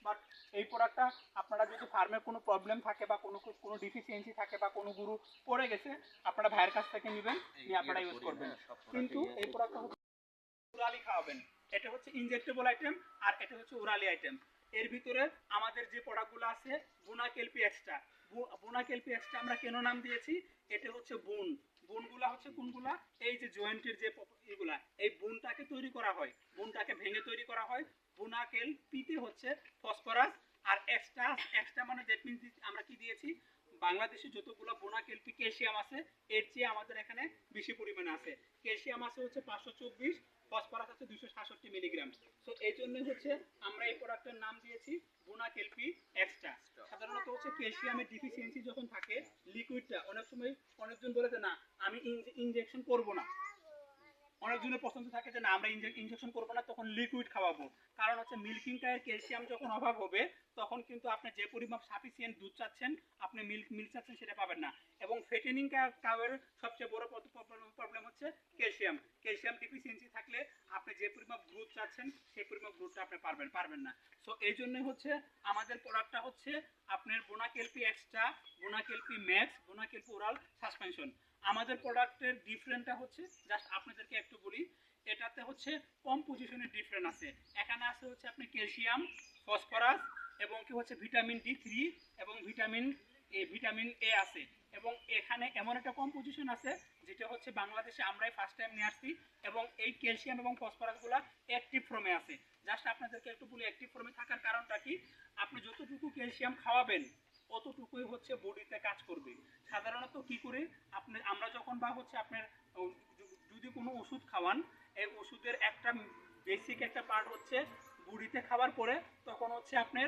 But এই প্রোডাক্টটা আপনারা যদি ফার্মের কোনো প্রবলেম থাকে বা কোনো ডিফিসিয়েন্সি থাকে বা কোনো গুরু পড়ে গেছে, আপনারা ভাইয়ের কাছ থেকে নেবেন, নিয়ে আপনারা ইউজ করবেন। কিন্তু এই প্রোডাক্টটা ওরালি খাওয়াবেন। এটা হচ্ছে ইনজেক্টেবল আইটেম আর এটা হচ্ছে ওরালি আইটেম। এর ভিতরে আমাদের যে প্রোডাক্টগুলো আছে বুনাকেলপি এক্সট্রা। বুনাকেলপি এক্সট্রা আমরা কেন নাম দিয়েছি, এটা হচ্ছে বুনগুলা হচ্ছে কোনগুলা, এই যে জয়েন্টের যে এগুলা, এই বুনটাকে তৈরি করা হয়, বুনটাকে ভেঙে তৈরি করা হয়। বুনাকেলপিতে হচ্ছে ফসফরাস আর এক্সট্রা, এক্সট্রা মানে দ্যাট মিন্স আমরা কি দিয়েছি, বাংলাদেশে যতগুলো বুনাকেলপি ক্যালসিয়াম আছে এর চেয়ে আমাদের এখানে বেশি পরিমাণে আছে। ক্যালসিয়াম আছে হচ্ছে 524, ফসফরাস আছে 267 মিলিগ্রাম। সো এই জন্য হচ্ছে আমরা এই প্রোডাক্টের নাম দিয়েছি বুনাকেলপি এক্সট্রা। সাধারণত হচ্ছে ক্যালসিয়ামের ডিফিসিয়েন্সি যখন থাকে লিকুইডটা, অনেক সময় অনেকজন বলে যে না আমি ইনজেকশন করব না, অনেকজনের পছন্দ থাকে যে না আমরা ইনজেকশন করবো না, তখন লিকুইড খাওয়াবো। কারণ হচ্ছে মিল্কিং কায়ের ক্যালসিয়াম যখন অভাব হবে তখন কিন্তু আপনি যে পরিমাণ সাফিসিয়েন্ট দুধ চাচ্ছেন, আপনি মিল্ক চাচ্ছেন সেটা পাবেন না। এবং ফেটেনিং কাউয়ের সবচেয়ে বড় প্রবলেম হচ্ছে ক্যালসিয়াম। ক্যালসিয়াম ডিফিসিয়েন্সি থাকলে আপনি যে পরিমাণ গ্রোথ চাচ্ছেন সেই পরিমাণ গ্রোথটা আপনি পারবেন না। সো এই জন্যই হচ্ছে আমাদের প্রোডাক্টটা হচ্ছে আপনার বুনাকেলপি এক্সট্রা, বুনাকেলপি ম্যাক্স, বুনাকেলপি ওরাল সাসপেনশন। আমাদের প্রোডাক্টের ডিফারেন্টটা হচ্ছে জাস্ট আপনাদেরকে একটু বলি, এটাতে হচ্ছে কম্পোজিশনের ডিফারেন্ট আছে। এখানে আছে হচ্ছে আপনি ক্যালসিয়াম, ফসফরাস এবং কি হচ্ছে ভিটামিন D3 এবং ভিটামিন এ আছে। এবং এখানে এমন একটা কম্পোজিশন আছে যেটা হচ্ছে বাংলাদেশে আমরাই ফার্স্ট টাইম নিয়ে আসছি। এবং এই ক্যালসিয়াম এবং ফসফরাসগুলো অ্যাক্টিভ ফর্মে আছে। জাস্ট আপনাদেরকে একটু বলি অ্যাক্টিভ ফর্মে থাকার কারণটা কি, আপনি যতটুকু ক্যালসিয়াম খাওয়াবেন অতটুকুই হচ্ছে বডিতে কাজ করবে। সাধারণত কি করে আমরা যখন বা হচ্ছে আপনার যদি কোনো ওষুধ খাওয়ান, এই ওষুধের একটা বেসিক একটা পার্ট হচ্ছে বডিতে খাওয়ার পরে তখন হচ্ছে আপনার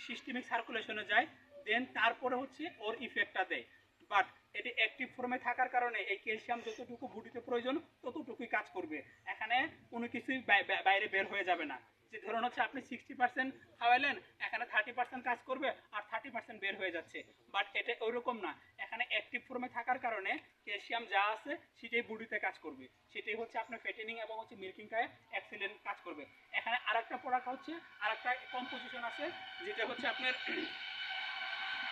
সিস্টেমিক সার্কুলেশনে যায়, দেন তারপরে হচ্ছে ওর ইফেক্টটা দেয়। বাট এটি অ্যাক্টিভ ফর্মে থাকার কারণে এই ক্যালসিয়াম যতটুকু বডিতে প্রয়োজন ততটুকুই কাজ করবে। এখানে কোনো কিছুই বাইরে বের হয়ে যাবে না। যে ধরুন হচ্ছে আপনি 60% খাওয়াইলেন, এখানে 30% কাজ করবে আর 30% বের হয়ে যাচ্ছে। বাট এটা ওইরকম না, এখানে অ্যাক্টিভ ফর্মে থাকার কারণে ক্যালসিয়াম যা আছে সেটাই বডিতে কাজ করবে, সেটাই হচ্ছে আপনার ফেটেনিং এবং হচ্ছে মিল্কিং কায়ে এক্সেলেন্ট কাজ করবে। এখানে আরেকটা প্রোডাক্ট হচ্ছে আরেকটা কম্পোজিশন আছে যেটা হচ্ছে আপনার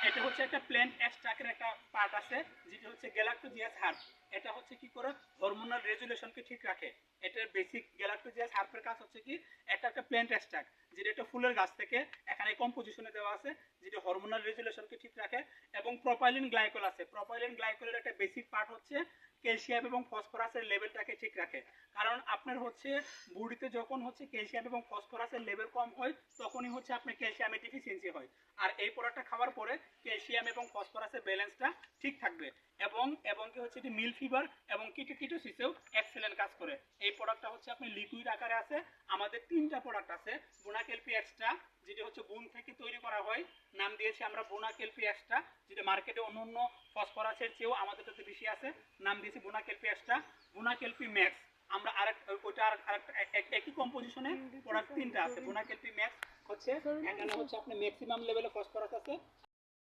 এটা হচ্ছে একটা প্ল্যান্ট এক্সট্রাক্টের একটা পার্ট আছে যেটা হচ্ছে গ্যালাক্টোজিয়াস হার্ব। এটা হচ্ছে কি করে হরমোনাল রেগুলেশনকে ঠিক রাখে। এটার বেসিক গ্যালাক্টোজিয়াস হার্বের কাজ হচ্ছে কি, একটা প্ল্যান্ট এক্সট্রাক্ট যেটা একটা ফুলের গাছ থেকে এখানে কম্পোজিশনে দেওয়া আছে যেটা হরমোনাল রেগুলেশনকে ঠিক রাখে। এবং প্রোপাইলিন গ্লাইকল আছে, প্রোপাইলিন গ্লাইকলের একটা বেসিক পার্ট হচ্ছে ক্যালসিয়াম এবং ফসফরাসের লেভেলটাকে ঠিক রাখে। কারণ আপনার হচ্ছে বডিতে যখন হচ্ছে ক্যালসিয়াম এবং ফসফরাসের লেভেল কম হয় তখনই হচ্ছে আপনার ক্যালসিয়ামের ডিফিসিয়েন্সি হয়। আর এই প্রোডাক্টটা খাওয়ার পরে ক্যালসিয়াম এবং ফসফরাসের ব্যালেন্সটা ঠিক থাকবে। এবং কি হচ্ছে এটি মিল ফিভার এবং কিটোসিসেও এক্সেলেন্ট কাজ করে। এই প্রোডাক্টটা হচ্ছে আপনি লিকুইড আকারে আছে। আমাদের 3টা প্রোডাক্ট আছে। বুনাকেলপি এক্সট্রা যেটা হচ্ছে বুন থেকে তৈরি করা হয়, নাম দিয়েছি আমরা বুনাকেলপি এক্সট্রা, যেটা মার্কেটে অন্য ফসফরাসের চেয়েও আমাদের কাছে বেশি আছে, নাম দিয়েছি বুনাকেলপি এক্সট্রা। বুনাকেলপি ম্যাক্স আমরা একই কম্পোজিশনে প্রোডাক্ট 3টা আছে। বুনাকেলপি ম্যাক্স হচ্ছে এখানে হচ্ছে আপনি ম্যাক্সিমাম লেভেলে ফসফরাস আছে